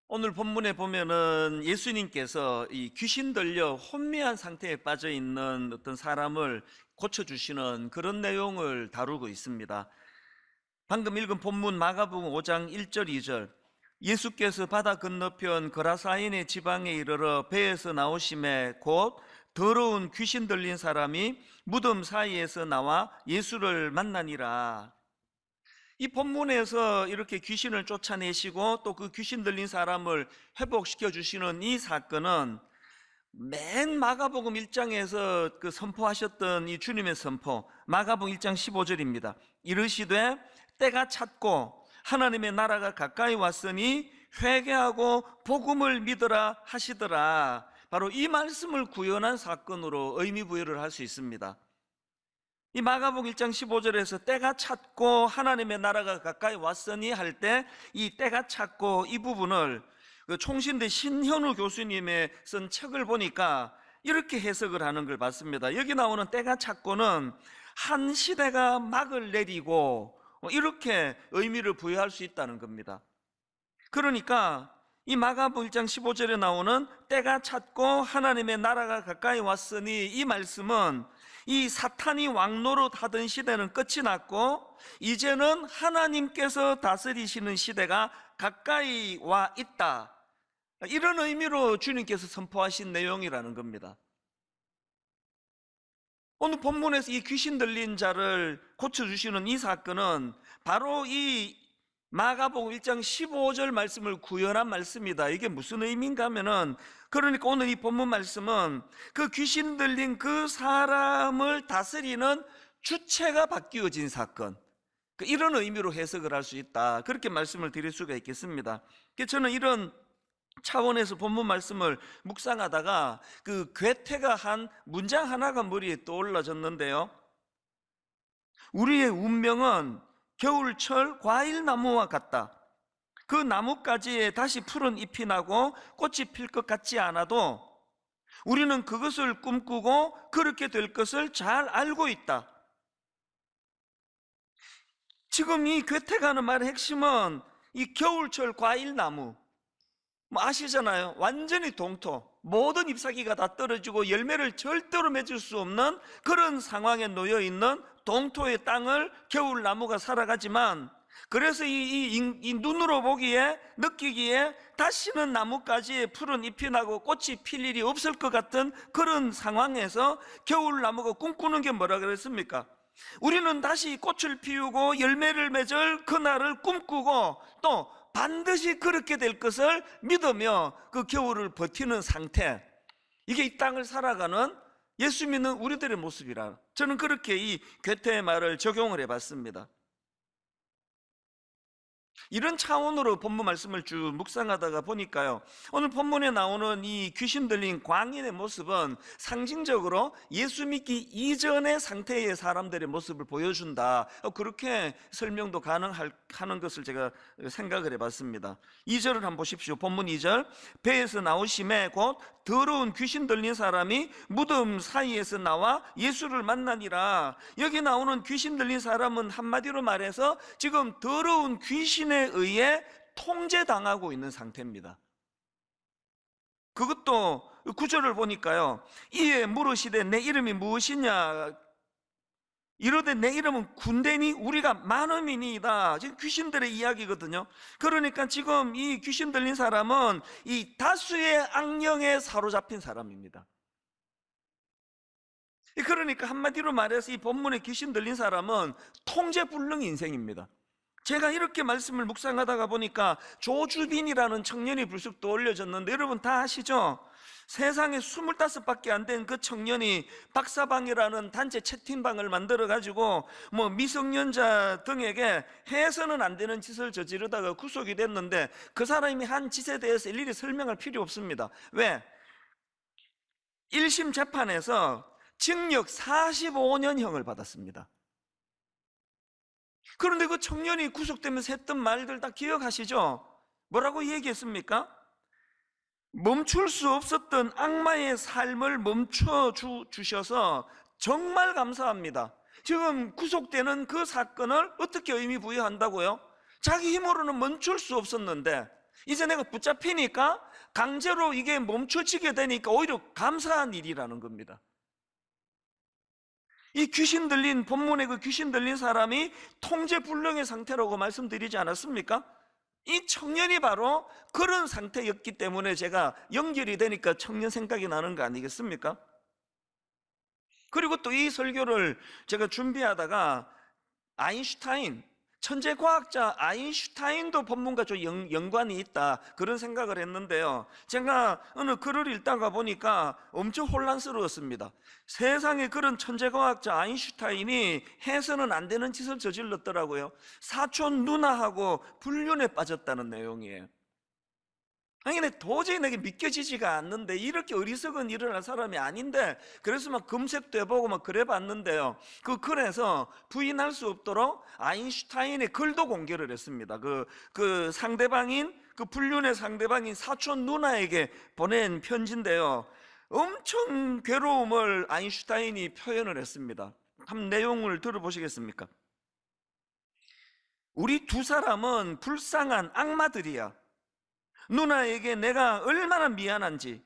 오늘 본문에 보면은 예수님께서 이 귀신 들려 혼미한 상태에 빠져 있는 어떤 사람을 고쳐주시는 그런 내용을 다루고 있습니다. 방금 읽은 본문 마가복음 5장 1절 2절, 예수께서 바다 건너편 거라사인의 지방에 이르러 배에서 나오심에 곧 더러운 귀신 들린 사람이 무덤 사이에서 나와 예수를 만나니라. 이 본문에서 이렇게 귀신을 쫓아내시고 또 그 귀신 들린 사람을 회복시켜 주시는 이 사건은 맨 마가복음 1장에서 그 선포하셨던 이 주님의 선포, 마가복음 1장 15절입니다. 이르시되 때가 찼고 하나님의 나라가 가까이 왔으니 회개하고 복음을 믿으라 하시더라. 바로 이 말씀을 구현한 사건으로 의미 부여를 할 수 있습니다. 이 마가복음 1장 15절에서 때가 찼고 하나님의 나라가 가까이 왔으니 할 때 이 때가 찼고 이 부분을 그 총신대 신현우 교수님의 쓴 책을 보니까 이렇게 해석을 하는 걸 봤습니다. 여기 나오는 때가 찼고는 한 시대가 막을 내리고 이렇게 의미를 부여할 수 있다는 겁니다. 그러니까 이 마가복음 1장 15절에 나오는 때가 찼고 하나님의 나라가 가까이 왔으니 이 말씀은 이 사탄이 왕노릇 하던 시대는 끝이 났고 이제는 하나님께서 다스리시는 시대가 가까이 와 있다, 이런 의미로 주님께서 선포하신 내용이라는 겁니다. 오늘 본문에서 이 귀신 들린 자를 고쳐주시는 이 사건은 바로 이 마가복음 1장 15절 말씀을 구현한 말씀이다. 이게 무슨 의미인가 하면은, 그러니까 오늘 이 본문 말씀은 그 귀신 들린 그 사람을 다스리는 주체가 바뀌어진 사건, 이런 의미로 해석을 할 수 있다, 그렇게 말씀을 드릴 수가 있겠습니다. 저는 이런 차원에서 본문 말씀을 묵상하다가 그 괴테가 한 문장 하나가 머리에 떠올라졌는데요, 우리의 운명은 겨울철 과일나무와 같다. 그 나뭇가지에 다시 푸른 잎이 나고 꽃이 필 것 같지 않아도 우리는 그것을 꿈꾸고 그렇게 될 것을 잘 알고 있다. 지금 이 괴테가 하는 말의 핵심은 이 겨울철 과일나무, 아시잖아요. 완전히 동토, 모든 잎사귀가 다 떨어지고 열매를 절대로 맺을 수 없는 그런 상황에 놓여 있는 동토의 땅을 겨울나무가 살아가지만, 그래서 이 눈으로 보기에 느끼기에 다시는 나뭇가지에 푸른 잎이 나고 꽃이 필 일이 없을 것 같은 그런 상황에서 겨울나무가 꿈꾸는 게 뭐라 그랬습니까? 우리는 다시 꽃을 피우고 열매를 맺을 그날을 꿈꾸고 또 반드시 그렇게 될 것을 믿으며 그 겨울을 버티는 상태, 이게 이 땅을 살아가는 예수 믿는 우리들의 모습이라, 저는 그렇게 이 괴테의 말을 적용을 해봤습니다. 이런 차원으로 본문 말씀을 쭉 묵상하다가 보니까요, 오늘 본문에 나오는 이 귀신 들린 광인의 모습은 상징적으로 예수 믿기 이전의 상태의 사람들의 모습을 보여준다, 그렇게 설명도 가능하는 것을 제가 생각을 해봤습니다. 2절을 한번 보십시오. 본문 2절, 배에서 나오심에 곧 더러운 귀신 들린 사람이 무덤 사이에서 나와 예수를 만나니라. 여기 나오는 귀신 들린 사람은 한마디로 말해서 지금 더러운 귀신에 의해 통제당하고 있는 상태입니다. 그것도 9절을 보니까요, 이에 물으시되 내 이름이 무엇이냐, 이르되 내 이름은 군대니 우리가 많음이니이다. 지금 귀신들의 이야기거든요. 그러니까 지금 이 귀신 들린 사람은 이 다수의 악령에 사로잡힌 사람입니다. 그러니까 한마디로 말해서 이 본문에 귀신 들린 사람은 통제불능 인생입니다. 제가 이렇게 말씀을 묵상하다가 보니까 조주빈이라는 청년이 불쑥 떠올려졌는데, 여러분 다 아시죠? 세상에 25밖에 안 된 그 청년이 박사방이라는 단체 채팅방을 만들어가지고 미성년자 등에게 해서는 안 되는 짓을 저지르다가 구속이 됐는데, 그 사람이 한 짓에 대해서 일일이 설명할 필요 없습니다. 왜? 1심 재판에서 징역 45년형을 받았습니다. 그런데 그 청년이 구속되면서 했던 말들 다 기억하시죠? 뭐라고 얘기했습니까? 멈출 수 없었던 악마의 삶을 멈춰 주셔서 정말 감사합니다. 지금 구속되는 그 사건을 어떻게 의미 부여한다고요? 자기 힘으로는 멈출 수 없었는데 이제 내가 붙잡히니까 강제로 이게 멈춰지게 되니까 오히려 감사한 일이라는 겁니다. 이 귀신 들린, 본문의 그 귀신 들린 사람이 통제불능의 상태라고 말씀드리지 않았습니까? 이 청년이 바로 그런 상태였기 때문에 제가 연결이 되니까 청년 생각이 나는 거 아니겠습니까? 그리고 또 이 설교를 제가 준비하다가 아인슈타인, 천재과학자 아인슈타인도 본문과 좀 연관이 있다, 그런 생각을 했는데요, 제가 어느 글을 읽다가 보니까 엄청 혼란스러웠습니다. 세상에 그런 천재과학자 아인슈타인이 해서는 안 되는 짓을 저질렀더라고요. 사촌 누나하고 불륜에 빠졌다는 내용이에요. 아니, 근데 도저히 내게 믿겨지지가 않는데, 이렇게 어리석은 일을 할 사람이 아닌데, 그래서 막 검색도 해보고 막 그래 봤는데요, 그 글에서 부인할 수 없도록 아인슈타인의 글도 공개를 했습니다. 그 상대방인, 그 불륜의 상대방인 사촌 누나에게 보낸 편지인데요, 엄청 괴로움을 아인슈타인이 표현을 했습니다. 한번 내용을 들어보시겠습니까? 우리 두 사람은 불쌍한 악마들이야. 누나에게 내가 얼마나 미안한지,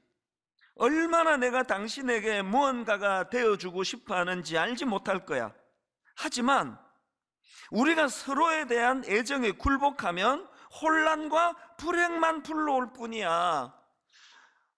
얼마나 내가 당신에게 무언가가 되어주고 싶어 하는지 알지 못할 거야. 하지만 우리가 서로에 대한 애정에 굴복하면 혼란과 불행만 불러올 뿐이야.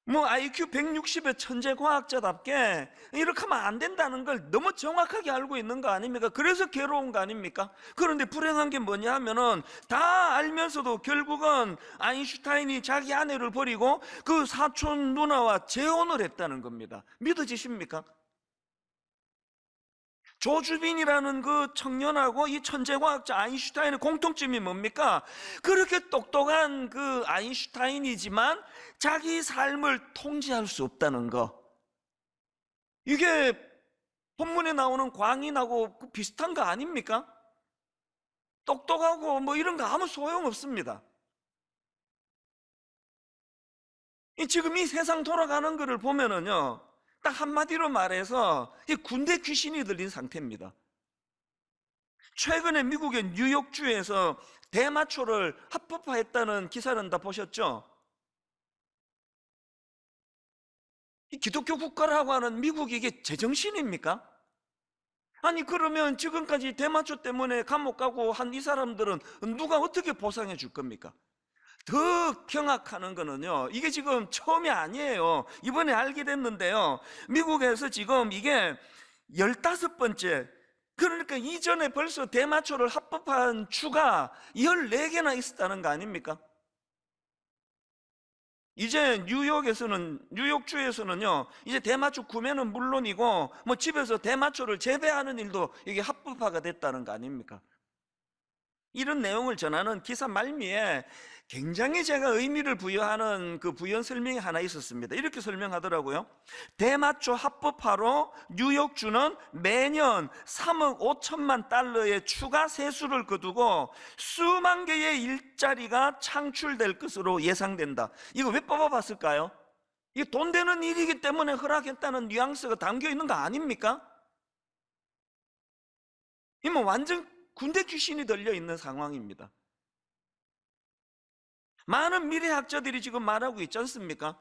뭐 IQ 160의 천재 과학자답게 이렇게 하면 안 된다는 걸 너무 정확하게 알고 있는 거 아닙니까? 그래서 괴로운 거 아닙니까? 그런데 불행한 게 뭐냐 하면은, 다 알면서도 결국은 아인슈타인이 자기 아내를 버리고 그 사촌 누나와 재혼을 했다는 겁니다. 믿어지십니까? 조주빈이라는 그 청년하고 이 천재과학자 아인슈타인의 공통점이 뭡니까? 그렇게 똑똑한 그 아인슈타인이지만 자기 삶을 통제할 수 없다는 거. 이게 본문에 나오는 광인하고 비슷한 거 아닙니까? 똑똑하고 뭐 이런 거 아무 소용없습니다. 지금 이 세상 돌아가는 거를 보면은요, 딱 한마디로 말해서 군대 귀신이 들린 상태입니다. 최근에 미국의 뉴욕주에서 대마초를 합법화했다는 기사는 다 보셨죠? 이 기독교 국가라고 하는 미국이 이게 제정신입니까? 아니, 그러면 지금까지 대마초 때문에 감옥 가고 한 이 사람들은 누가 어떻게 보상해 줄 겁니까? 더 경악하는 거는요, 이게 지금 처음이 아니에요. 이번에 알게 됐는데요, 미국에서 지금 이게 15번째, 그러니까 이전에 벌써 대마초를 합법화한 주가 14개나 있었다는 거 아닙니까? 이제 뉴욕주에서는요, 이제 대마초 구매는 물론이고 뭐 집에서 대마초를 재배하는 일도 이게 합법화가 됐다는 거 아닙니까? 이런 내용을 전하는 기사 말미에 굉장히 제가 의미를 부여하는 그 부연 설명이 하나 있었습니다. 이렇게 설명하더라고요. 대마초 합법화로 뉴욕주는 매년 3억 5천만 달러의 추가 세수를 거두고 수만 개의 일자리가 창출될 것으로 예상된다. 이거 왜 뽑아봤을까요? 이게 돈 되는 일이기 때문에 허락했다는 뉘앙스가 담겨 있는 거 아닙니까? 이 뭐 완전 군대 귀신이 들려 있는 상황입니다. 많은 미래학자들이 지금 말하고 있지 않습니까?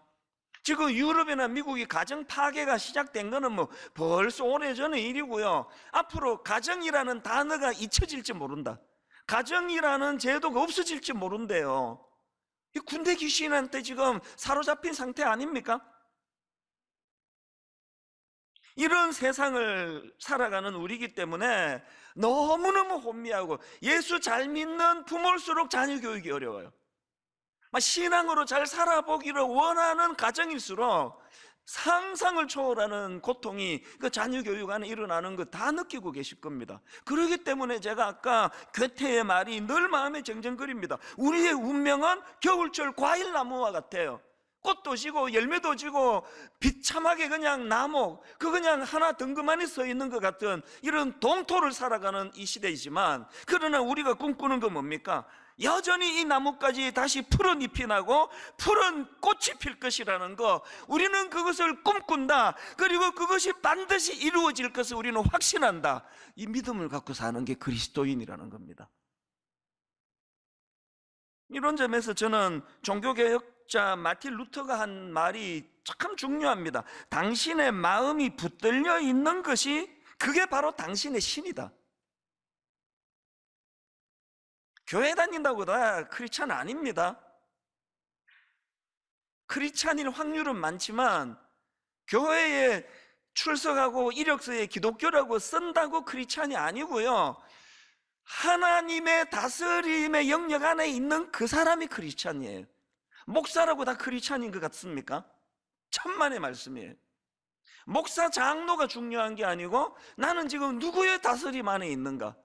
지금 유럽이나 미국이 가정 파괴가 시작된 거는 뭐 벌써 오래전의 일이고요, 앞으로 가정이라는 단어가 잊혀질지 모른다, 가정이라는 제도가 없어질지 모른대요. 이 군대 귀신한테 지금 사로잡힌 상태 아닙니까? 이런 세상을 살아가는 우리이기 때문에 너무너무 혼미하고, 예수 잘 믿는 부모일수록 자녀 교육이 어려워요. 신앙으로 잘 살아보기를 원하는 가정일수록 상상을 초월하는 고통이 그 자녀 교육 안에 일어나는 거 다 느끼고 계실 겁니다. 그렇기 때문에 제가 아까 괴테의 말이 늘 마음에 정정거립니다. 우리의 운명은 겨울철 과일나무와 같아요. 꽃도 지고 열매도 지고 비참하게 그냥 나무, 그냥 하나 덩그마니 서 있는 것 같은 이런 동토를 살아가는 이 시대이지만, 그러나 우리가 꿈꾸는 건 뭡니까? 여전히 이 나무까지 다시 푸른 잎이 나고 푸른 꽃이 필 것이라는 거, 우리는 그것을 꿈꾼다. 그리고 그것이 반드시 이루어질 것을 우리는 확신한다. 이 믿음을 갖고 사는 게 그리스도인이라는 겁니다. 이런 점에서 저는 종교개혁자 마틴 루터가 한 말이 참 중요합니다. 당신의 마음이 붙들려 있는 것이 그게 바로 당신의 신이다. 교회 다닌다고 다 크리스찬 아닙니다. 크리스찬일 확률은 많지만 교회에 출석하고 이력서에 기독교라고 쓴다고 크리스찬이 아니고요, 하나님의 다스림의 영역 안에 있는 그 사람이 크리스찬이에요. 목사라고 다 크리스찬인 것 같습니까? 천만의 말씀이에요. 목사 장로가 중요한 게 아니고 나는 지금 누구의 다스림 안에 있는가,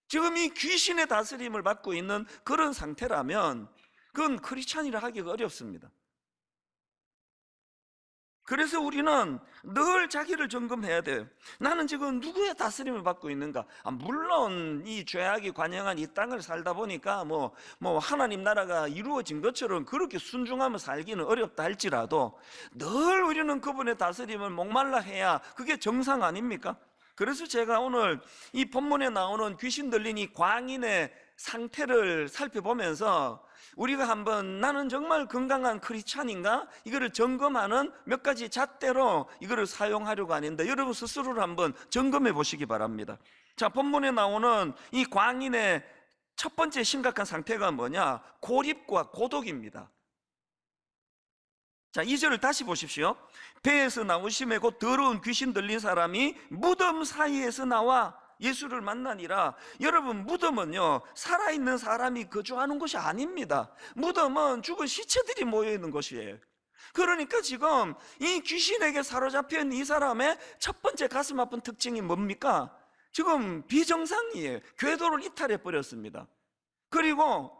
지금 이 귀신의 다스림을 받고 있는 그런 상태라면 그건 크리스찬이라 하기가 어렵습니다. 그래서 우리는 늘 자기를 점검해야 돼요. 나는 지금 누구의 다스림을 받고 있는가? 물론 이 죄악이 관영한 이 땅을 살다 보니까 뭐 하나님 나라가 이루어진 것처럼 그렇게 순종하며 살기는 어렵다 할지라도 늘 우리는 그분의 다스림을 목말라 해야 그게 정상 아닙니까? 그래서 제가 오늘 이 본문에 나오는 귀신 들린 이 광인의 상태를 살펴보면서 우리가 한번 나는 정말 건강한 크리스찬인가? 이거를 점검하는 몇 가지 잣대로 이거를 사용하려고 하는데 여러분 스스로를 한번 점검해 보시기 바랍니다. 자, 본문에 나오는 이 광인의 첫 번째 심각한 상태가 뭐냐? 고립과 고독입니다. 자, 2절을 다시 보십시오. 배에서 나오심에 곧 더러운 귀신 들린 사람이 무덤 사이에서 나와 예수를 만나니라. 여러분, 무덤은요 살아있는 사람이 거주하는 곳이 아닙니다. 무덤은 죽은 시체들이 모여있는 곳이에요. 그러니까 지금 이 귀신에게 사로잡혀 있는 이 사람의 첫 번째 가슴 아픈 특징이 뭡니까? 지금 비정상이에요. 궤도를 이탈해 버렸습니다. 그리고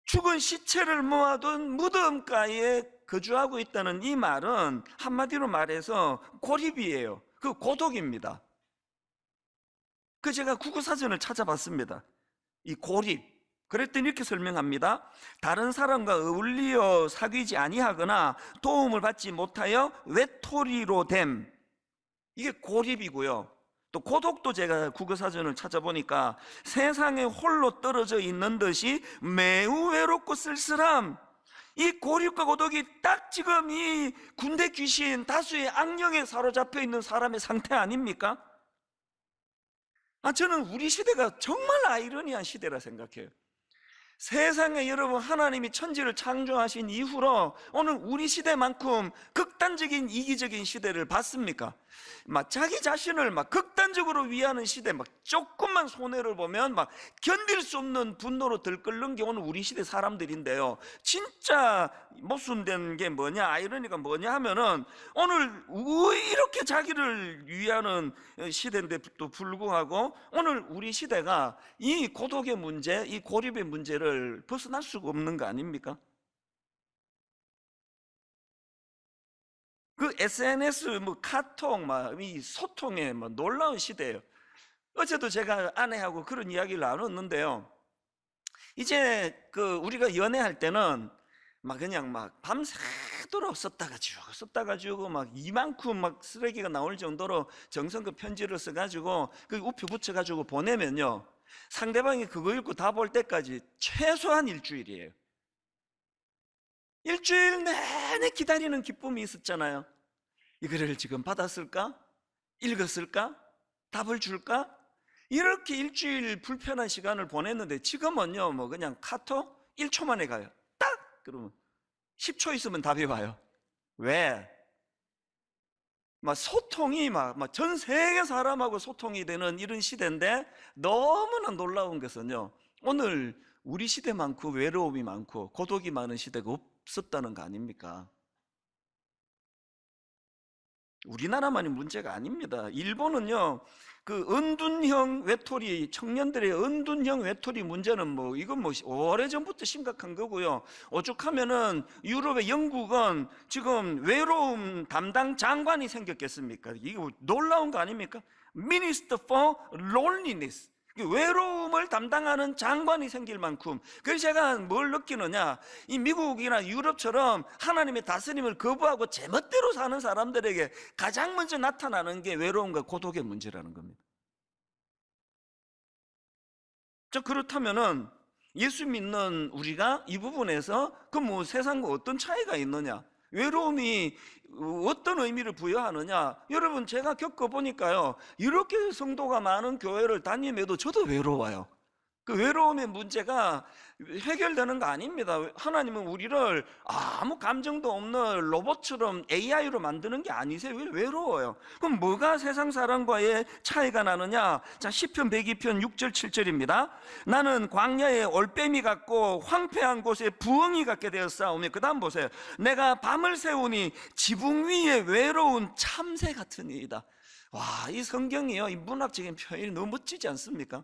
죽은 시체를 모아둔 무덤가에 거주하고 있다는 이 말은 한마디로 말해서 고립이에요. 그 고독입니다. 그 제가 국어사전을 찾아봤습니다. 이 고립, 그랬더니 이렇게 설명합니다. 다른 사람과 어울리어 사귀지 아니하거나 도움을 받지 못하여 외톨이로 됨, 이게 고립이고요. 또 고독도 제가 국어사전을 찾아보니까 세상에 홀로 떨어져 있는 듯이 매우 외롭고 쓸쓸함, 이 고립과 고독이 딱 지금 이 군대 귀신 다수의 악령에 사로잡혀 있는 사람의 상태 아닙니까? 저는 우리 시대가 정말 아이러니한 시대라 생각해요. 세상에 여러분, 하나님이 천지를 창조하신 이후로 오늘 우리 시대만큼 극단적인 이기적인 시대를 봤습니까? 막 자기 자신을 막 극단적으로 위하는 시대, 막 조금만 손해를 보면 막 견딜 수 없는 분노로 들끓는 게 오늘 우리 시대 사람들인데요, 진짜 모순된 게 뭐냐, 아이러니가 뭐냐 하면은 오늘 이렇게 자기를 위하는 시대인데도 불구하고 오늘 우리 시대가 이 고독의 문제, 이 고립의 문제를 벗어날 수가 없는 거 아닙니까? 그 SNS, 카톡, 이 소통의 놀라운 시대예요. 어제도 제가 아내하고 그런 이야기를 나눴는데요, 이제 우리가 연애할 때는 그냥 밤새도록 썼다가 지우고 이만큼 쓰레기가 나올 정도로 정성껏 편지를 써가지고 우표 붙여가지고 보내면요, 상대방이 그거 읽고 다 볼 때까지 최소한 일주일이에요. 일주일 내내 기다리는 기쁨이 있었잖아요. 이거를 지금 받았을까? 읽었을까? 답을 줄까? 이렇게 일주일 불편한 시간을 보냈는데 지금은요 그냥 카톡 1초 만에 가요. 딱! 그러면 10초 있으면 답이 와요. 왜? 소통이 전 세계 사람하고 소통이 되는 이런 시대인데, 너무나 놀라운 것은요, 오늘 우리 시대만큼 외로움이 많고 고독이 많은 시대가 없었다는 거 아닙니까? 우리나라만이 문제가 아닙니다. 일본은요 은둔형 외톨이, 청년들의 은둔형 외톨이 문제는 이건 오래전부터 심각한 거고요. 오죽하면은 유럽의 영국은 지금 외로움 담당 장관이 생겼겠습니까? 이거 놀라운 거 아닙니까? Minister for Loneliness, 외로움을 담당하는 장관이 생길 만큼. 그래서 제가 뭘 느끼느냐, 이 미국이나 유럽처럼 하나님의 다스림을 거부하고 제멋대로 사는 사람들에게 가장 먼저 나타나는 게 외로움과 고독의 문제라는 겁니다. 그렇다면은 예수 믿는 우리가 이 부분에서 그 뭐 세상과 어떤 차이가 있느냐, 외로움이 어떤 의미를 부여하느냐, 여러분 제가 겪어보니까요, 이렇게 성도가 많은 교회를 다님에도 저도 외로워요. 그 외로움의 문제가 해결되는 거 아닙니다. 하나님은 우리를 아무 감정도 없는 로봇처럼 AI로 만드는 게 아니세요. 왜 외로워요? 그럼 뭐가 세상 사람과의 차이가 나느냐? 자, 시편 102편 6절 7절입니다. 나는 광야에 올빼미 같고 황폐한 곳에 부엉이 같게 되었사오며, 그 다음 보세요. 내가 밤을 새우니 지붕 위에 외로운 참새 같으니이다. 와, 이 성경이요, 이 문학적인 표현이 너무 멋지지 않습니까?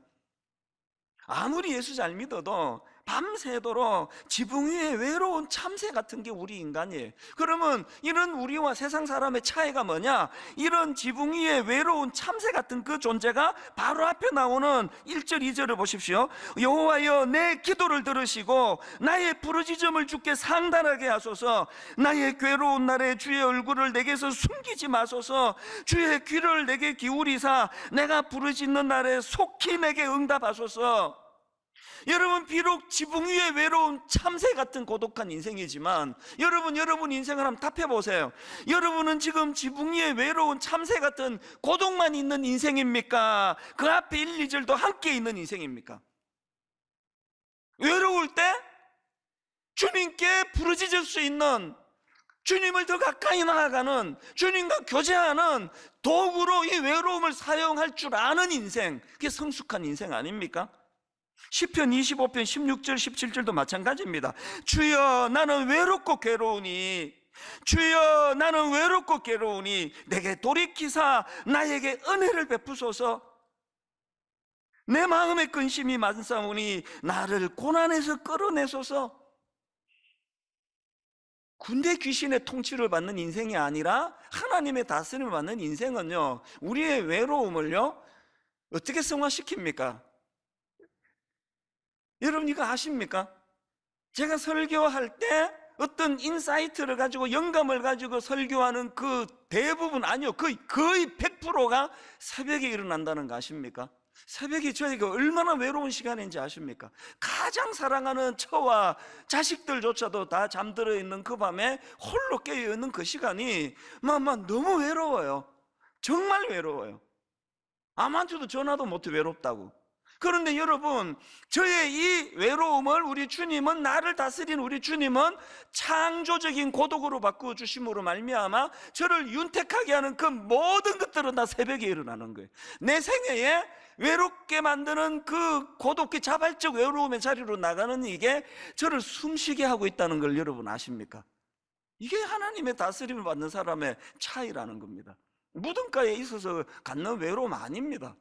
아무리 예수 잘 믿어도 밤새도록 지붕 위에 외로운 참새 같은 게 우리 인간이에요. 그러면 이런 우리와 세상 사람의 차이가 뭐냐? 이런 지붕 위에 외로운 참새 같은 그 존재가 바로 앞에 나오는 1절 2절을 보십시오. 여호와여, 내 기도를 들으시고 나의 부르짖음을 주께 상달하게 하소서. 나의 괴로운 날에 주의 얼굴을 내게서 숨기지 마소서. 주의 귀를 내게 기울이사 내가 부르짖는 날에 속히 내게 응답하소서. 여러분, 비록 지붕 위에 외로운 참새 같은 고독한 인생이지만 여러분 인생을 한번 답해보세요. 여러분은 지금 지붕 위에 외로운 참새 같은 고독만 있는 인생입니까? 그 앞에 1, 2절도 함께 있는 인생입니까? 외로울 때 주님께 부르짖을 수 있는, 주님을 더 가까이 나아가는, 주님과 교제하는 도구로 이 외로움을 사용할 줄 아는 인생, 그게 성숙한 인생 아닙니까? 시편 25편 16절 17절도 마찬가지입니다. 주여, 나는 외롭고 괴로우니, 주여, 나는 외롭고 괴로우니 내게 돌이키사 나에게 은혜를 베푸소서. 내 마음의 근심이 많사오니 나를 고난에서 끌어내소서. 군대 귀신의 통치를 받는 인생이 아니라 하나님의 다스림을 받는 인생은요, 우리의 외로움을요 어떻게 승화시킵니까? 여러분 이거 아십니까? 제가 설교할 때 어떤 인사이트를 가지고, 영감을 가지고 설교하는 그 대부분, 아니요, 거의 100%가 새벽에 일어난다는 거 아십니까? 새벽이 저희가 얼마나 외로운 시간인지 아십니까? 가장 사랑하는 처와 자식들조차도 다 잠들어 있는 그 밤에 홀로 깨어 있는 그 시간이 너무 외로워요. 정말 외로워요. 아무한테도 전화도 못해, 외롭다고. 그런데 여러분, 저의 이 외로움을 우리 주님은, 나를 다스린 우리 주님은 창조적인 고독으로 바꾸어주심으로 말미암아 저를 윤택하게 하는 그 모든 것들은 다 새벽에 일어나는 거예요. 내 생애에 외롭게 만드는 그 고독의 자발적 외로움의 자리로 나가는 이게 저를 숨쉬게 하고 있다는 걸 여러분 아십니까? 이게 하나님의 다스림을 받는 사람의 차이라는 겁니다. 무덤가에 있어서 갖는 외로움 아닙니다.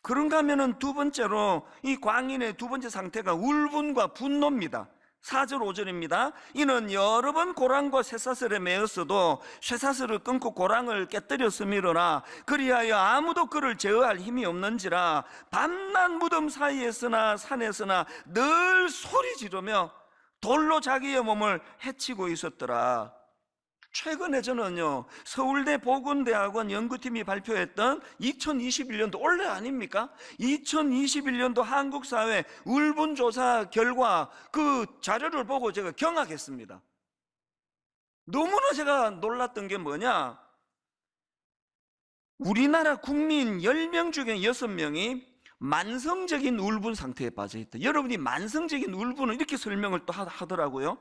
그런가 하면은 두 번째로 이 광인의 두 번째 상태가 울분과 분노입니다. 4절 5절입니다. 이는 여러 번 고랑과 쇠사슬에 매었어도 쇠사슬을 끊고 고랑을 깨뜨렸음이로라. 그리하여 아무도 그를 제어할 힘이 없는지라. 밤낮 무덤 사이에서나 산에서나 늘 소리 지르며 돌로 자기의 몸을 해치고 있었더라. 최근에 저는요, 서울대 보건대학원 연구팀이 발표했던 2021년도, 올해 아닙니까? 2021년도 한국사회 울분조사 결과 그 자료를 보고 제가 경악했습니다. 너무나 제가 놀랐던 게 뭐냐? 우리나라 국민 10명 중에 6명이 만성적인 울분 상태에 빠져 있다. 여러분이 만성적인 울분은 이렇게 설명을 또 하더라고요.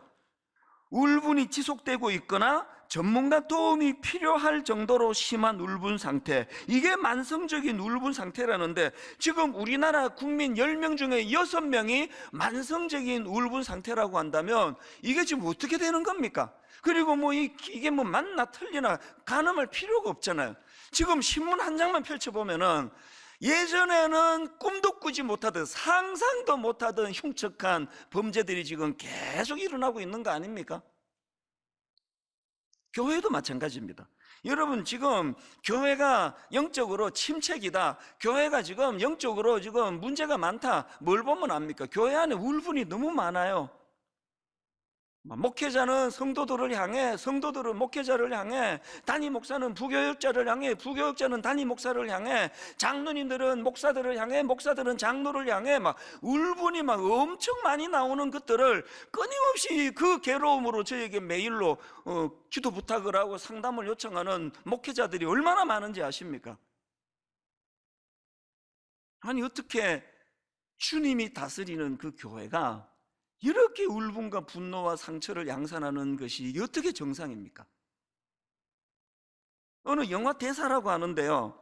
울분이 지속되고 있거나 전문가 도움이 필요할 정도로 심한 울분 상태, 이게 만성적인 울분 상태라는데, 지금 우리나라 국민 10명 중에 6명이 만성적인 울분 상태라고 한다면 이게 지금 어떻게 되는 겁니까? 그리고 이게 맞나 틀리나 가늠할 필요가 없잖아요. 지금 신문 한 장만 펼쳐보면은 예전에는 꿈도 꾸지 못하던, 상상도 못하던 흉측한 범죄들이 지금 계속 일어나고 있는 거 아닙니까? 교회도 마찬가지입니다. 여러분, 지금 교회가 영적으로 침체기다, 교회가 지금 영적으로 지금 문제가 많다, 뭘 보면 압니까? 교회 안에 울분이 너무 많아요. 목회자는 성도들을 향해, 성도들은 목회자를 향해, 담임 목사는 부교역자를 향해, 부교역자는 담임 목사를 향해, 장로님들은 목사들을 향해, 목사들은 장로를 향해 막 울분이 막 엄청 많이 나오는 것들을 끊임없이 그 괴로움으로 저에게 메일로 기도 부탁을 하고 상담을 요청하는 목회자들이 얼마나 많은지 아십니까? 아니, 어떻게 주님이 다스리는 그 교회가 이렇게 울분과 분노와 상처를 양산하는 것이 어떻게 정상입니까? 어느 영화 대사라고 하는데요,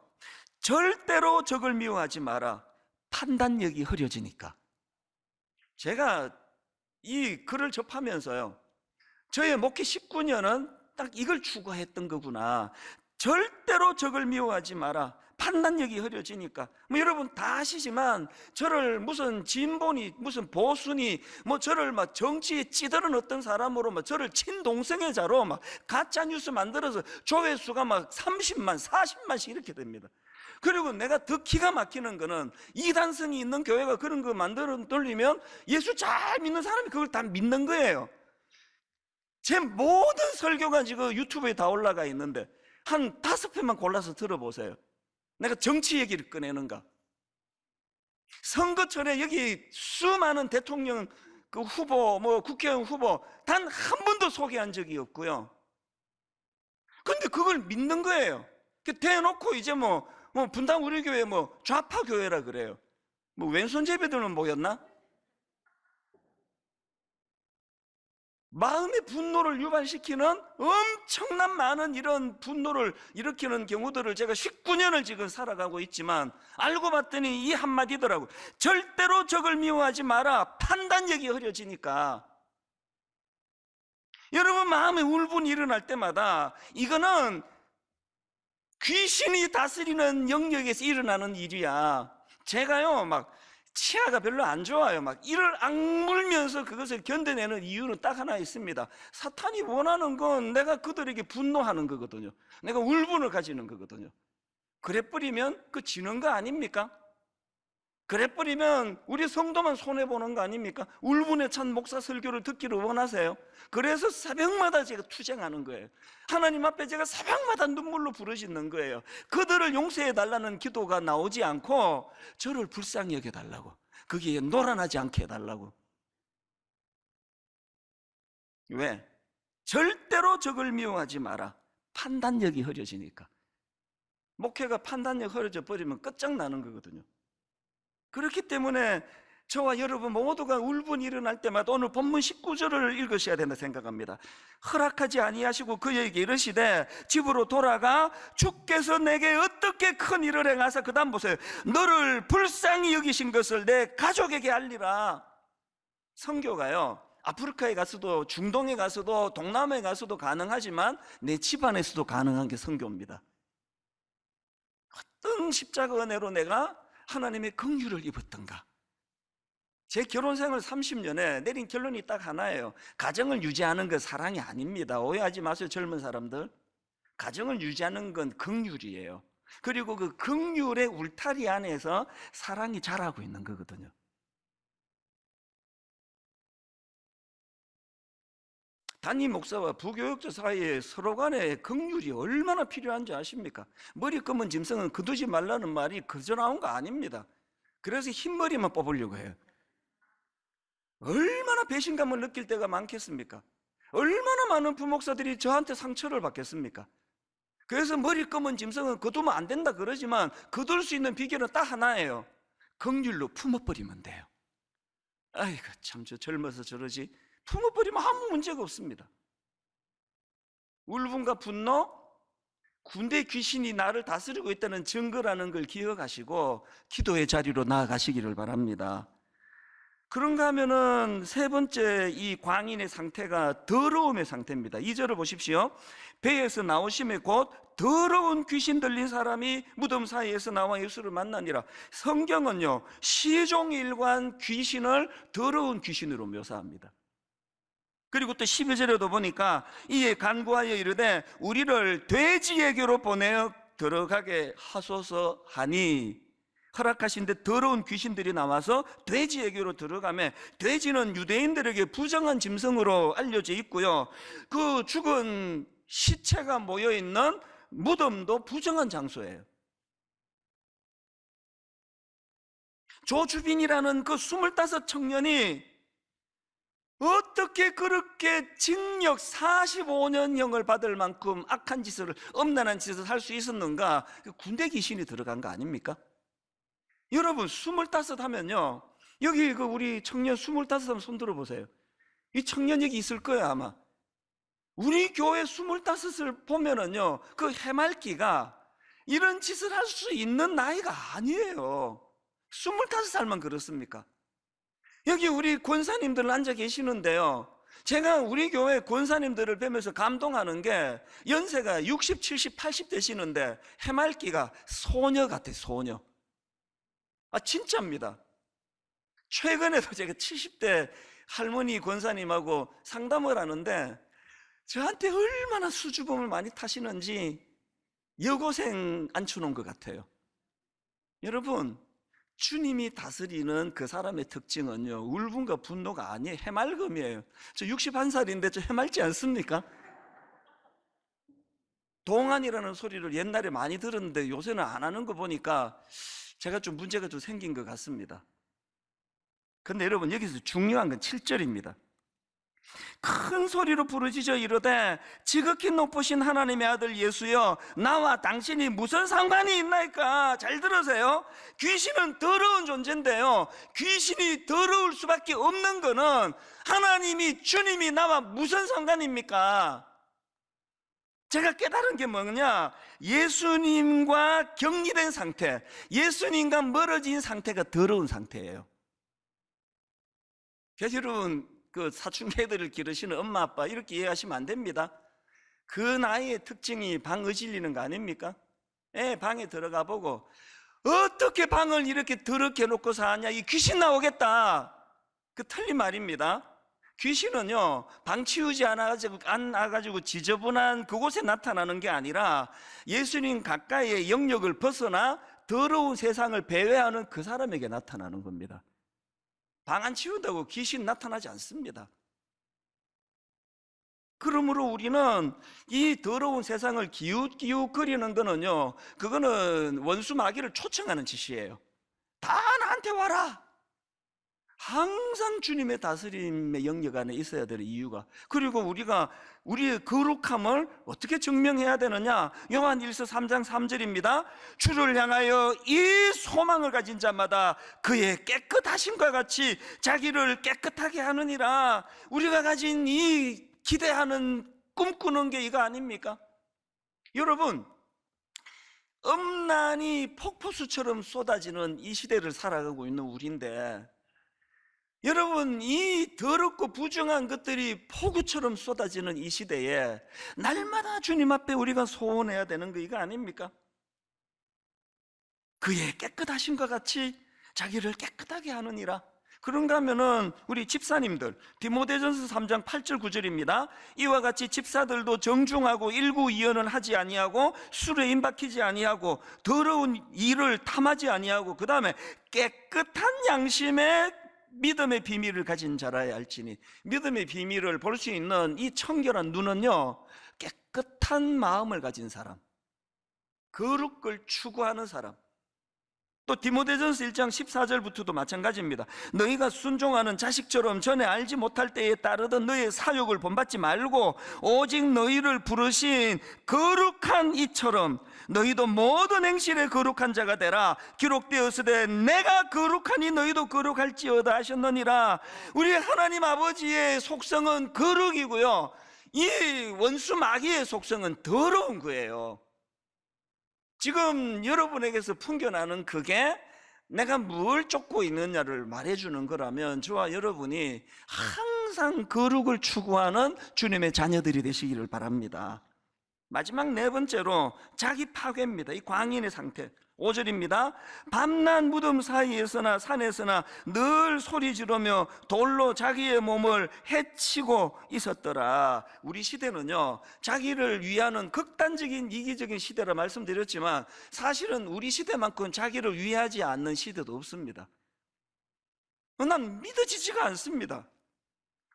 절대로 적을 미워하지 마라, 판단력이 흐려지니까. 제가 이 글을 접하면서요, 저의 목회 19년은 딱 이걸 추구했던 거구나. 절대로 적을 미워하지 마라, 판단력이 흐려지니까. 여러분 다 아시지만 저를 무슨 진보니 무슨 보수니 저를 막 정치에 찌들은 어떤 사람으로 막 저를 친동성애자로 막 가짜 뉴스 만들어서 조회수가 막 30만 40만씩 이렇게 됩니다. 그리고 내가 더 기가 막히는 거는 이단성이 있는 교회가 그런 거 만들어 돌리면 예수 잘 믿는 사람이 그걸 다 믿는 거예요. 제 모든 설교가 지금 유튜브에 다 올라가 있는데 한 5편만 골라서 들어보세요. 내가 정치 얘기를 꺼내는가? 선거철에 여기 수많은 대통령 그 후보, 국회의원 후보 단 한 번도 소개한 적이 없고요. 근데 그걸 믿는 거예요. 대놓고 이제 분당 우리 교회 좌파 교회라 그래요. 왼손 제비들은 뭐였나? 마음의 분노를 유발시키는 엄청난 많은 이런 분노를 일으키는 경우들을 제가 19년을 지금 살아가고 있지만 알고 봤더니 이 한마디더라고요. 절대로 적을 미워하지 마라, 판단력이 흐려지니까. 여러분 마음에 울분이 일어날 때마다 이거는 귀신이 다스리는 영역에서 일어나는 일이야. 제가요 치아가 별로 안 좋아요. 이를 악물면서 그것을 견뎌내는 이유는 딱 하나 있습니다. 사탄이 원하는 건 내가 그들에게 분노하는 거거든요. 내가 울분을 가지는 거거든요. 그래 버리면 지는 거 아닙니까? 그래 버리면 우리 성도만 손해보는 거 아닙니까? 울분에 찬 목사 설교를 듣기를 원하세요? 그래서 새벽마다 제가 투쟁하는 거예요. 하나님 앞에 제가 새벽마다 눈물로 부르짖는 거예요. 그들을 용서해달라는 기도가 나오지 않고 저를 불쌍히 여겨달라고, 거기에 놀아나지 않게 해달라고. 왜? 절대로 적을 미워하지 마라, 판단력이 흐려지니까. 목회가 판단력 흐려져 버리면 끝장나는 거거든요. 그렇기 때문에 저와 여러분 모두가 울분이 일어날 때마다 오늘 본문 19절을 읽으셔야 된다 생각합니다. 허락하지 아니하시고 그에게 이르시되 집으로 돌아가 주께서 내게 어떻게 큰 일을 행하사, 그 다음 보세요, 너를 불쌍히 여기신 것을 내 가족에게 알리라. 선교가요 아프리카에 가서도 중동에 가서도 동남아에 가서도 가능하지만 내 집안에서도 가능한 게 선교입니다. 어떤 십자가 은혜로 내가 하나님의 긍휼을 입었던가. 제 결혼 생활 30년에 내린 결론이 딱 하나예요. 가정을 유지하는 건 사랑이 아닙니다. 오해하지 마세요, 젊은 사람들. 가정을 유지하는 건 긍휼이에요. 그리고 그 긍휼의 울타리 안에서 사랑이 자라고 있는 거거든요. 담임 목사와 부교역자 사이에 서로 간에 긍휼이 얼마나 필요한지 아십니까? 머리 검은 짐승은 거두지 말라는 말이 그저 나온 거 아닙니다. 그래서 흰머리만 뽑으려고 해요. 얼마나 배신감을 느낄 때가 많겠습니까? 얼마나 많은 부목사들이 저한테 상처를 받겠습니까? 그래서 머리 검은 짐승은 거두면 안 된다 그러지만 거둘 수 있는 비결은 딱 하나예요. 긍휼로 품어버리면 돼요. 아이고 참 저 젊어서 저러지. 품어버리면 아무 문제가 없습니다. 울분과 분노, 군대 귀신이 나를 다스리고 있다는 증거라는 걸 기억하시고 기도의 자리로 나아가시기를 바랍니다. 그런가 하면은 세 번째 이 광인의 상태가 더러움의 상태입니다. 2절을 보십시오. 배에서 나오심에 곧 더러운 귀신 들린 사람이 무덤 사이에서 나와 예수를 만나니라. 성경은요 시종일관 귀신을 더러운 귀신으로 묘사합니다. 그리고 또 12절에도 보니까 이에 간구하여 이르되 우리를 돼지에게로 보내어 들어가게 하소서 하니, 허락하신데 더러운 귀신들이 나와서 돼지에게로 들어가며, 돼지는 유대인들에게 부정한 짐승으로 알려져 있고요, 그 죽은 시체가 모여있는 무덤도 부정한 장소예요. 조주빈이라는 그 25 청년이 어떻게 그렇게 징역 45년형을 받을 만큼 악한 짓을, 엄란한 짓을 할 수 있었는가? 군대 귀신이 들어간 거 아닙니까? 여러분, 25 하면요, 여기 우리 청년 25 하면 손 들어보세요. 이 청년 여기 있을 거예요 아마. 우리 교회 25을 보면은요, 그 해맑기가 이런 짓을 할 수 있는 나이가 아니에요. 25살만 그렇습니까? 여기 우리 권사님들 앉아 계시는데요, 제가 우리 교회 권사님들을 뵈면서 감동하는 게, 연세가 60, 70, 80 되시는데 해맑기가 소녀 같아요. 소녀. 진짜입니다. 최근에도 제가 70대 할머니 권사님하고 상담을 하는데 저한테 얼마나 수줍음을 많이 타시는지 여고생 앉혀놓은 것 같아요. 여러분, 주님이 다스리는 그 사람의 특징은요, 울분과 분노가 아니에요. 해맑음이에요. 저 61살인데 저 해맑지 않습니까? 동안이라는 소리를 옛날에 많이 들었는데 요새는 안 하는 거 보니까 제가 좀 문제가 좀 생긴 것 같습니다. 근데 여러분, 여기서 중요한 건 7절입니다. 큰 소리로 부르짖어 이르되 지극히 높으신 하나님의 아들 예수여, 나와 당신이 무슨 상관이 있나이까? 잘 들으세요. 귀신은 더러운 존재인데요, 귀신이 더러울 수밖에 없는 거는 하나님이, 주님이 나와 무슨 상관입니까? 제가 깨달은 게 뭐냐, 예수님과 격리된 상태, 예수님과 멀어진 상태가 더러운 상태예요. 그래서 여러분, 그 사춘기들을 기르시는 엄마 아빠 이렇게 이해하시면 안 됩니다. 그 나이의 특징이 방 어질리는 거 아닙니까? 방에 들어가 보고 어떻게 방을 이렇게 더럽게 놓고 사냐, 이 귀신 나오겠다. 그 틀린 말입니다. 귀신은요, 방 치우지 않아가지고 지저분한 그곳에 나타나는 게 아니라 예수님 가까이의 영역을 벗어나 더러운 세상을 배회하는 그 사람에게 나타나는 겁니다. 방 안 치운다고 귀신 나타나지 않습니다. 그러므로 우리는 이 더러운 세상을 기웃기웃거리는 거는요, 그거는 원수 마귀를 초청하는 짓이에요. 다 나한테 와라. 항상 주님의 다스림의 영역 안에 있어야 될 이유가, 그리고 우리가 우리의 거룩함을 어떻게 증명해야 되느냐, 요한 1서 3장 3절입니다. 주를 향하여 이 소망을 가진 자마다 그의 깨끗하심과 같이 자기를 깨끗하게 하느니라. 우리가 가진 이 기대하는, 꿈꾸는 게 이거 아닙니까? 여러분, 음란이 폭포수처럼 쏟아지는 이 시대를 살아가고 있는 우리인데, 여러분, 이 더럽고 부정한 것들이 폭우처럼 쏟아지는 이 시대에 날마다 주님 앞에 우리가 소원해야 되는 거 이거 아닙니까? 그의 깨끗하심과 같이 자기를 깨끗하게 하느니라. 그런가 하면은 우리 집사님들, 디모데전서 3장 8절 9절입니다. 이와 같이 집사들도 정중하고 일구이연을 하지 아니하고 술에 임박히지 아니하고 더러운 일을 탐하지 아니하고, 그 다음에 깨끗한 양심에 믿음의 비밀을 가진 자라야 할지니. 믿음의 비밀을 볼 수 있는 이 청결한 눈은요, 깨끗한 마음을 가진 사람, 거룩을 추구하는 사람. 또 디모데전서 1장 14절부터도 마찬가지입니다. 너희가 순종하는 자식처럼 전에 알지 못할 때에 따르던 너희의 사욕을 본받지 말고 오직 너희를 부르신 거룩한 이처럼 너희도 모든 행실에 거룩한 자가 되라. 기록되었으되 내가 거룩하니 너희도 거룩할지어다 하셨느니라. 우리 하나님 아버지의 속성은 거룩이고요, 이 원수 마귀의 속성은 더러운 거예요. 지금 여러분에게서 풍겨나는 그게 내가 뭘 쫓고 있느냐를 말해주는 거라면, 저와 여러분이 항상 거룩을 추구하는 주님의 자녀들이 되시기를 바랍니다. 마지막 네 번째로 자기 파괴입니다. 이 광인의 상태, 5절입니다. 밤낮 무덤 사이에서나 산에서나 늘 소리 지르며 돌로 자기의 몸을 해치고 있었더라. 우리 시대는요, 자기를 위하는 극단적인 이기적인 시대라 말씀드렸지만 사실은 우리 시대만큼 자기를 위하지 않는 시대도 없습니다. 난 믿어지지가 않습니다.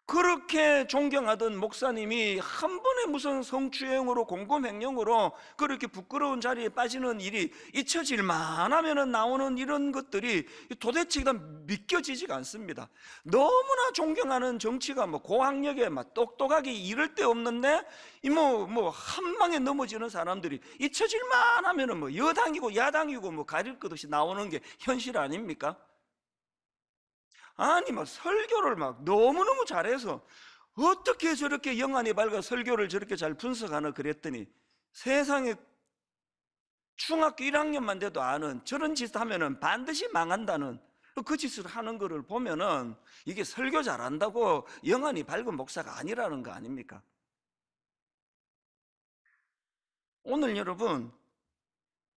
그렇게 존경하던 목사님이 한 번에 무슨 성추행으로 공금횡령으로 그렇게 부끄러운 자리에 빠지는 일이 잊혀질만 하면 나오는 이런 것들이 도대체 믿겨지지가 않습니다. 너무나 존경하는 정치가 고학력에 똑똑하게 이럴 데 없는데 한 방에 넘어지는 사람들이 잊혀질만 하면 여당이고 야당이고 가릴 것 없이 나오는 게 현실 아닙니까? 아니 설교를 너무너무 잘해서 어떻게 저렇게 영안이 밝아 설교를 저렇게 잘 분석하나 그랬더니 세상에 중학교 1학년만 돼도 아는 저런 짓 하면은 반드시 망한다는 그 짓을 하는 거를 보면은 이게 설교 잘한다고 영안이 밝은 목사가 아니라는 거 아닙니까? 오늘 여러분,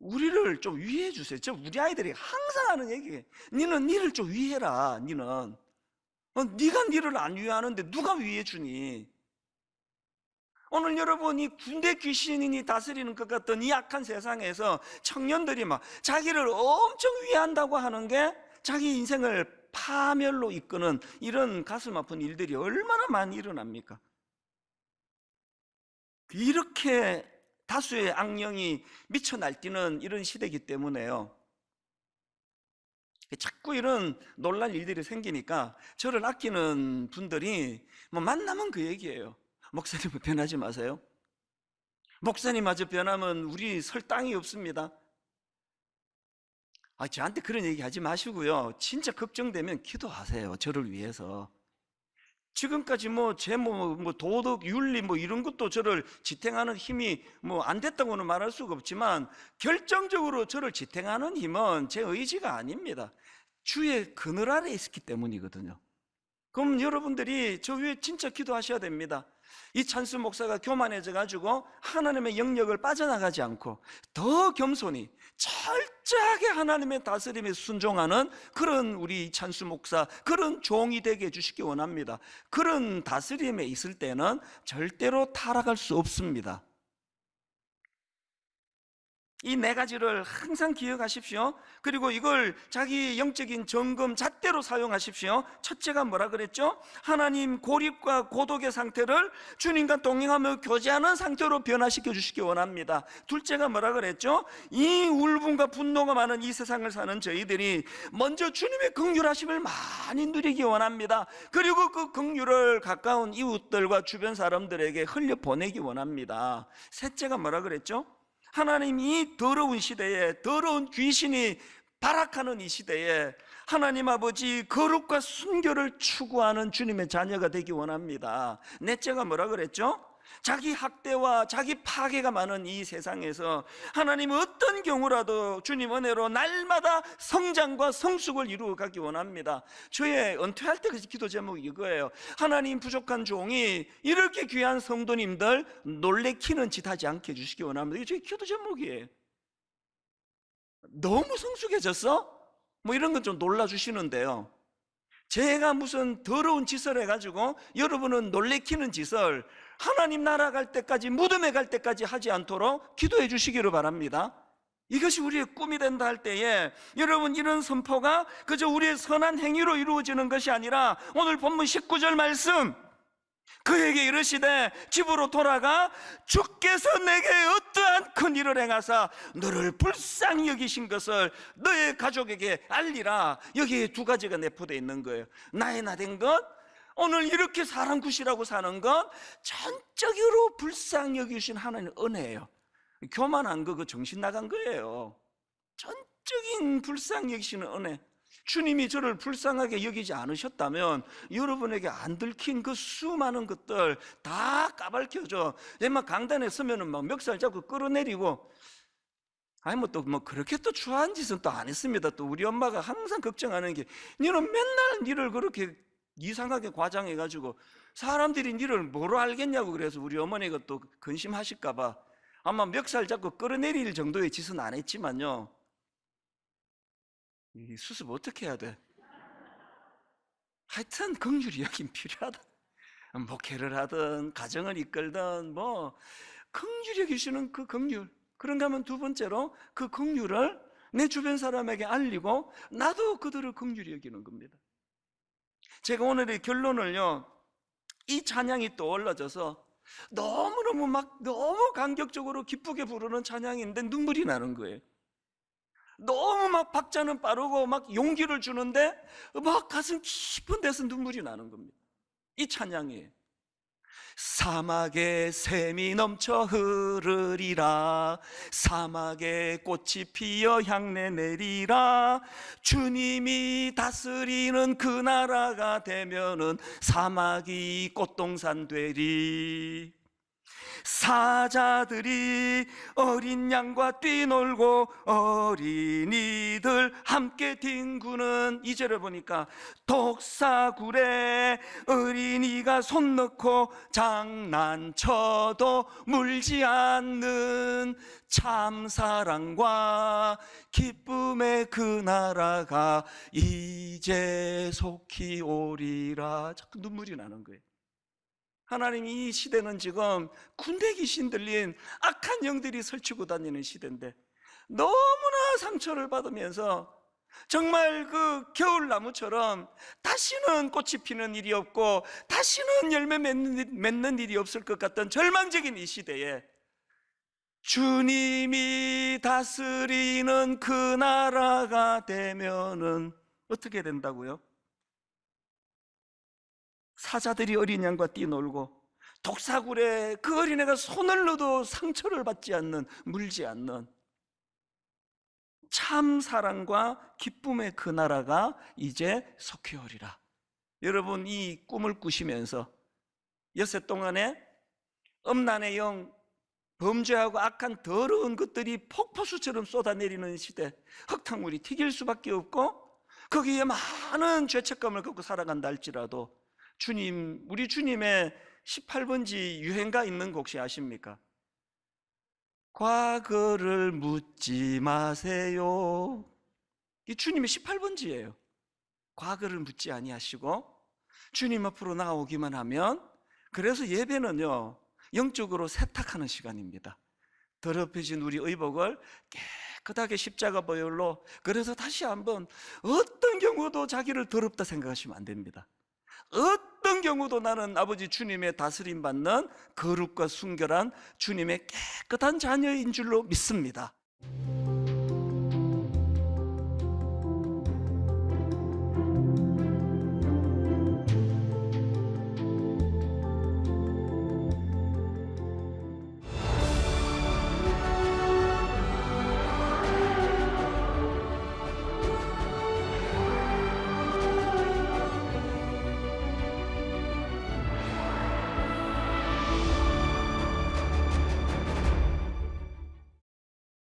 우리를 좀 위해 주세요. 우리 아이들이 항상 하는 얘기예요. 니는 니를 좀 위해라. 니는 니가 니를 안 위하는데 누가 위해 주니? 오늘 여러분, 이 군대 귀신이 다스리는 것 같던 이 악한 세상에서 청년들이 자기를 엄청 위한다고 하는 게 자기 인생을 파멸로 이끄는 이런 가슴 아픈 일들이 얼마나 많이 일어납니까? 이렇게 다수의 악령이 미쳐 날뛰는 이런 시대이기 때문에요, 자꾸 이런 놀랄 일들이 생기니까 저를 아끼는 분들이 만나면 그 얘기예요. 목사님 변하지 마세요. 목사님마저 변하면 우리 설 땅이 없습니다. 저한테 그런 얘기 하지 마시고요, 진짜 걱정되면 기도하세요. 저를 위해서. 지금까지 제 도덕, 윤리 이런 것도 저를 지탱하는 힘이 안 됐다고는 말할 수가 없지만 결정적으로 저를 지탱하는 힘은 제 의지가 아닙니다. 주의 그늘 아래 있었기 때문이거든요. 그럼 여러분들이 저 위에 진짜 기도하셔야 됩니다. 이찬수 목사가 교만해져 가지고 하나님의 영역을 빠져나가지 않고 더 겸손히 철저하게 하나님의 다스림에 순종하는 그런 우리 이찬수 목사, 그런 종이 되게 해주시기 원합니다. 그런 다스림에 있을 때는 절대로 타락할 수 없습니다. 이 네 가지를 항상 기억하십시오. 그리고 이걸 자기 영적인 점검 잣대로 사용하십시오. 첫째가 뭐라 그랬죠? 하나님 고립과 고독의 상태를 주님과 동행하며 교제하는 상태로 변화시켜 주시기 원합니다. 둘째가 뭐라 그랬죠? 이 울분과 분노가 많은 이 세상을 사는 저희들이 먼저 주님의 긍휼하심을 많이 누리기 원합니다. 그리고 그 긍휼을 가까운 이웃들과 주변 사람들에게 흘려보내기 원합니다. 셋째가 뭐라 그랬죠? 하나님이 더러운 시대에, 더러운 귀신이 발악하는 이 시대에 하나님 아버지 거룩과 순결을 추구하는 주님의 자녀가 되기 원합니다. 넷째가 뭐라 그랬죠? 자기 학대와 자기 파괴가 많은 이 세상에서 하나님은 어떤 경우라도 주님 은혜로 날마다 성장과 성숙을 이루어 가기 원합니다. 저의 은퇴할 때 그 기도 제목이 이거예요. 하나님 부족한 종이 이렇게 귀한 성도님들 놀래키는 짓 하지 않게 해주시기 원합니다. 이게 저의 기도 제목이에요. 너무 성숙해졌어? 이런 건 좀 놀라주시는데요, 제가 무슨 더러운 짓을 해가지고 여러분은 놀래키는 짓을 하나님 나라 갈 때까지, 무덤에 갈 때까지 하지 않도록 기도해 주시기를 바랍니다. 이것이 우리의 꿈이 된다 할 때에 여러분, 이런 선포가 그저 우리의 선한 행위로 이루어지는 것이 아니라 오늘 본문 19절 말씀, 그에게 이르시되 집으로 돌아가 주께서 내게 어떠한 큰 일을 행하사 너를 불쌍히 여기신 것을 너의 가족에게 알리라. 여기에 두 가지가 내포되어 있는 거예요. 나의 나된 것, 오늘 이렇게 사람 구실하고 사는 것, 전적으로 불쌍히 여기신 하나님의 은혜예요. 교만한 거, 그 정신 나간 거예요. 전적인 불쌍히 여기시는 은혜. 주님이 저를 불쌍하게 여기지 않으셨다면 여러분에게 안 들킨 그 수많은 것들 다 까발켜져. 강단에 서면은 멱살 잡고 끌어내리고, 또 그렇게 또 추한 짓은 또 안 했습니다. 또 우리 엄마가 항상 걱정하는 게, 너는 맨날 니를 그렇게 이상하게 과장해가지고 사람들이 니를 뭐로 알겠냐고. 그래서 우리 어머니가 또 근심하실까봐 아마 멱살 잡고 끌어내릴 정도의 짓은 안 했지만요, 이 수습 어떻게 해야 돼? 하여튼 긍휼이 여긴 필요하다. 목회를 하든 가정을 이끌든 뭐 긍휼히 여기시는 그 긍휼. 그런가 하면 두 번째로 그 긍휼을 내 주변 사람에게 알리고 나도 그들을 긍휼히 여기는 겁니다. 제가 오늘의 결론을요, 이 찬양이 떠올라져서 너무 감격적으로 기쁘게 부르는 찬양인데 눈물이 나는 거예요. 너무 막 박자는 빠르고 막 용기를 주는데 막 가슴 깊은 데서 눈물이 나는 겁니다. 이 찬양이에요. 사막에 샘이 넘쳐 흐르리라. 사막에 꽃이 피어 향내 내리라. 주님이 다스리는 그 나라가 되면은 사막이 꽃동산 되리. 사자들이 어린 양과 뛰놀고 어린이들 함께 뒹구는, 2절을 보니까 독사굴에 어린이가 손 넣고 장난쳐도 물지 않는 참사랑과 기쁨의 그 나라가 이제 속히 오리라. 자꾸 눈물이 나는 거예요. 하나님, 이 시대는 지금 군대 귀신 들린 악한 영들이 설치고 다니는 시대인데 너무나 상처를 받으면서 정말 그 겨울나무처럼 다시는 꽃이 피는 일이 없고 다시는 열매 맺는 일이 없을 것 같던 절망적인 이 시대에 주님이 다스리는 그 나라가 되면은 어떻게 된다고요? 사자들이 어린 양과 뛰놀고 독사굴에 그 어린애가 손을 넣어도 상처를 받지 않는, 물지 않는 참 사랑과 기쁨의 그 나라가 이제 속히 오리라. 여러분, 이 꿈을 꾸시면서 엿새 동안에 음란의 영, 범죄하고 악한 더러운 것들이 폭포수처럼 쏟아내리는 시대, 흙탕물이 튀길 수밖에 없고 거기에 많은 죄책감을 갖고 살아간다 할지라도 주님, 우리 주님의 18번지 유행가 있는 곡 혹시 아십니까? 과거를 묻지 마세요. 이 주님의 18번지예요. 과거를 묻지 아니하시고 주님 앞으로 나오기만 하면, 그래서 예배는요 영적으로 세탁하는 시간입니다. 더럽혀진 우리 의복을 깨끗하게 십자가 보혈로, 그래서 다시 한번 어떤 경우도 자기를 더럽다 생각하시면 안 됩니다. 어떤 경우도 나는 아버지 주님의 다스림 받는 거룩과 순결한 주님의 깨끗한 자녀인 줄로 믿습니다.